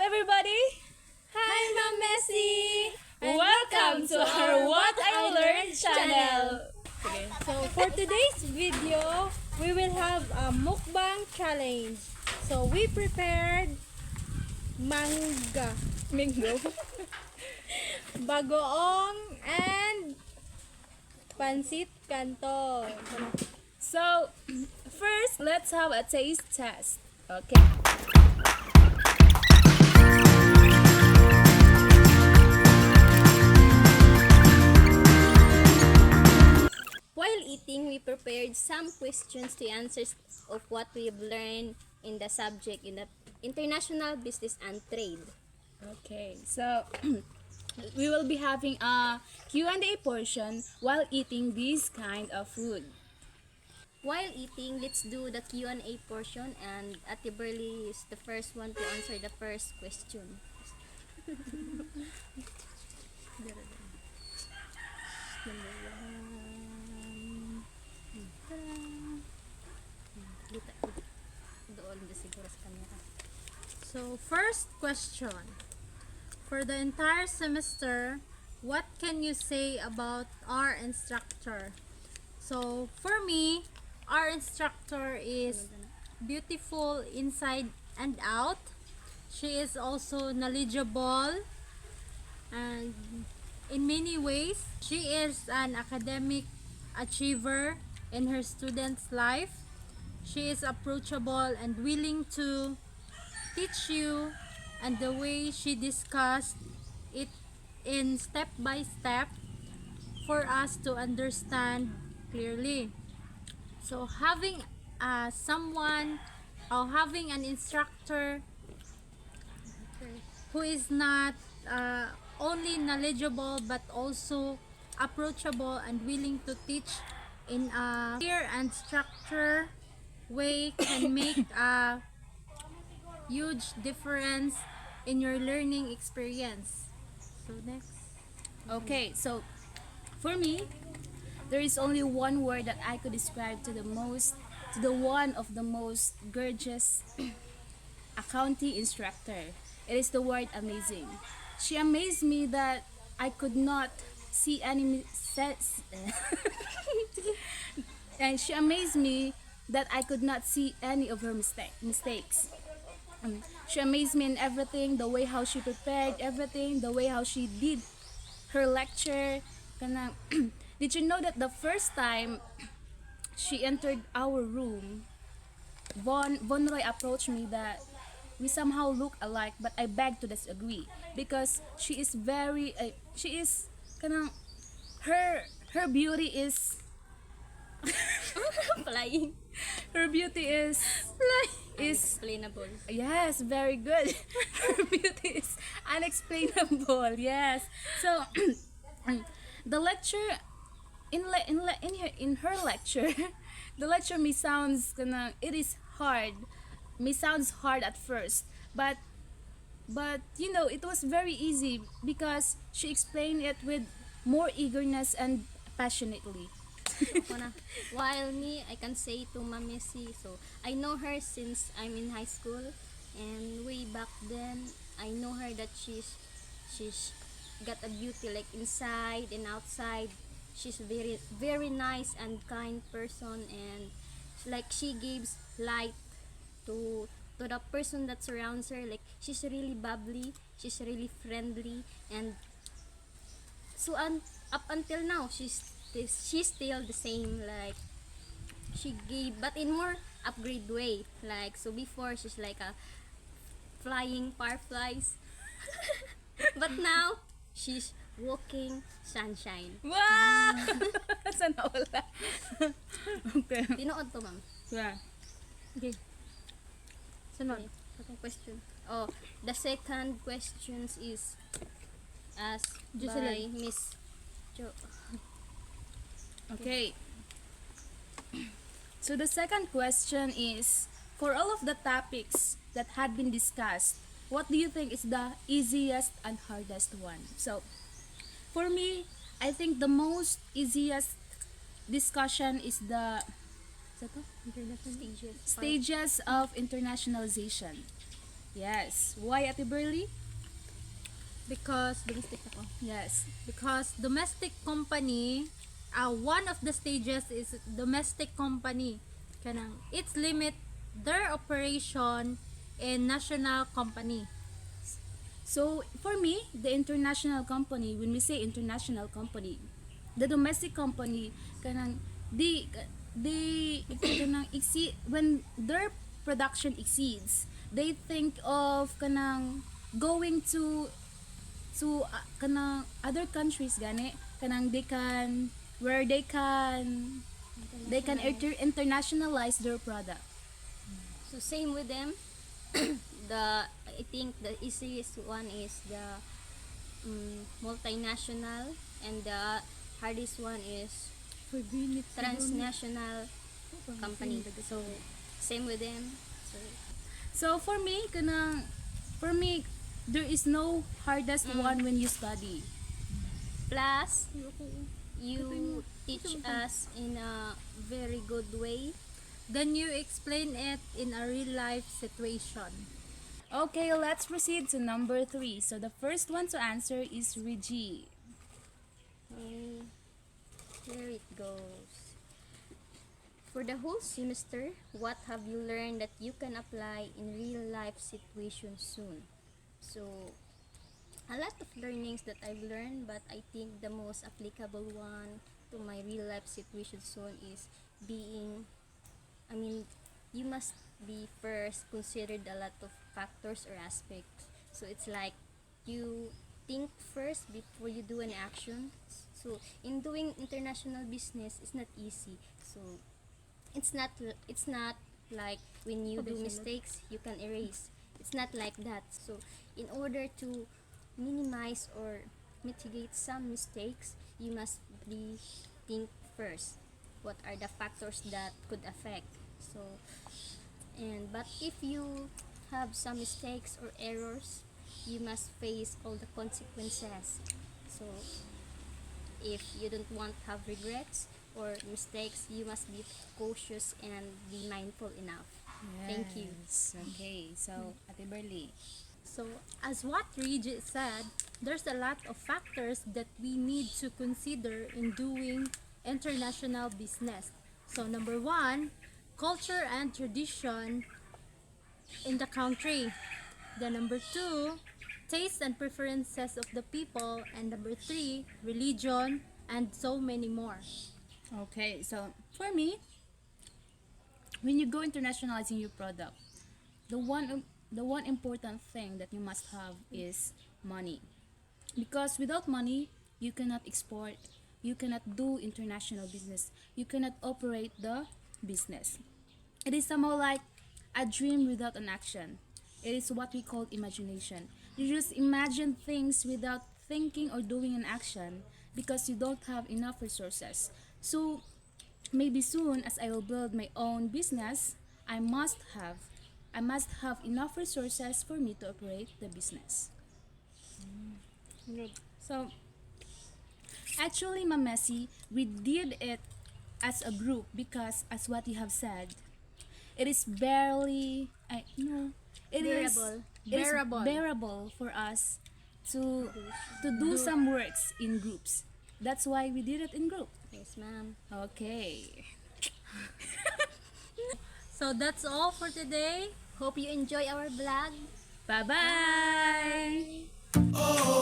everybody? Hi, Ma'am Messi! Welcome to our What I Learned channel. So, for today's video, we will have a mukbang challenge. So, we prepared manga, Mingo. bagoong, and pansit canton. So, first, let's have a taste test. Okay. While eating, we prepared some questions to answers of what we've learned in the subject in the international business and trade. Okay. So, we will be having a Q&A portion while eating this kind of food. While eating, let's do the Q&A portion, and Ate Burley is the first one to answer the first question. Doon din siguro sa camera. So, first question. For the entire semester, what can you say about our instructor? So, for me, our instructor is beautiful inside and out. She is also knowledgeable, and in many ways, she is an academic achiever in her student's life. She is approachable and willing to teach you, and the way she discussed it in step by step for us to understand clearly. So having someone or having an instructor who is not only knowledgeable but also approachable and willing to teach in a clear and structured way can make a huge difference in your learning experience. So next. Okay, so for me, there is only one word that I could describe to the one of the most gorgeous accounting instructor. It is the word amazing. She amazed me that I could not see any and she amazed me that I could not see any of her mistakes. She amazed me in everything, the way how she prepared everything, the way how she did her lecture. Kanang, did you know that the first time she entered our room, Von Roy approached me that we somehow look alike, but I beg to disagree because she is very, she is kanang, her beauty is Flying. her beauty is Explainable. yes, very good. Her beauty is unexplainable. Yes. So the lecture in her lecture, the lecture may sounds gonna it is hard. May sounds hard at first, but you know it was very easy because she explained it with more eagerness and passionately. Ako na. While me, I can say to Ma'am Messi, so I know her since I'm in high school, and way back then, I know her that she's got a beauty like inside and outside. She's very very nice and kind person, and like she gives light to the person that surrounds her. Like she's really bubbly, she's really friendly, and so up until now she's still the same. Like she gave, but in more upgrade way. Like so before she's like a flying fireflies, but now she's walking sunshine. Wow! Sana wala. Okay. Tinood to, ma'am. Yeah. Okay. Sunod. Okay. Second question. Oh, the second questions is asked by Jocelyn. Miss Jo. Okay. So the second question is, for all of the topics that had been discussed, what do you think is the easiest and hardest one? So, for me, I think the most easiest discussion is Stages. stages of internationalization. Yes. Why, Ate Burley? Because Yes. domestic company, one of the stages is domestic company. Kanang its limit their operation in national company. So for me, the international company, when we say international company, the domestic company kanang they kanang exceed when their production exceeds, they think of kanang going to kanang other countries gani kanang they can where they can internationalize their product. So same with them. I think the easiest one is the multinational, and the hardest one is transnational company. So same with them. So So for me there is no hardest one when you study. plus you teach us in a very good way. Then you explain it in a real life situation. Okay, let's proceed to number 3. So the first one to answer is Reggie. And here it goes. For the whole semester, what have you learned that you can apply in real life situations soon? So, a lot of learnings that I've learned, but I think the most applicable one to my real life situation soon is being, I mean, you must be first considered a lot of factors or aspects. So it's like you think first before you do an action. So in doing international business, it's not easy. So it's not like when you do mistakes you can erase. It's not like that. So in order to minimize or mitigate some mistakes, you must be think first what are the factors that could affect. So but if you have some mistakes or errors, you must face all the consequences. So if you don't want to have regrets or mistakes, you must be cautious and be mindful enough. Thank you. Yes. Okay, so Ate Burley. So, as what Reggie said, there's a lot of factors that we need to consider in doing international business. So, number one, culture and tradition in the country. Then, number two, taste and preferences of the people. And number three, religion, and so many more. Okay, so for me, when you go internationalizing your product, the one important thing that you must have is money. Because without money, you cannot export, you cannot do international business, you cannot operate the business. It is somehow like a dream without an action. It is what we call imagination. You just imagine things without thinking or doing an action because you don't have enough resources. So maybe soon as I will build my own business, I must have I must have enough resources for me to operate the business. So actually, Mamesi, we did it as a group because, as what you have said, it is barely, I no, it is Bearable. it is Bearable. bearable for us to do some works in groups. That's why we did it in group. Yes, ma'am. Okay. So, that's all for today. Hope you enjoy our vlog. Bye bye.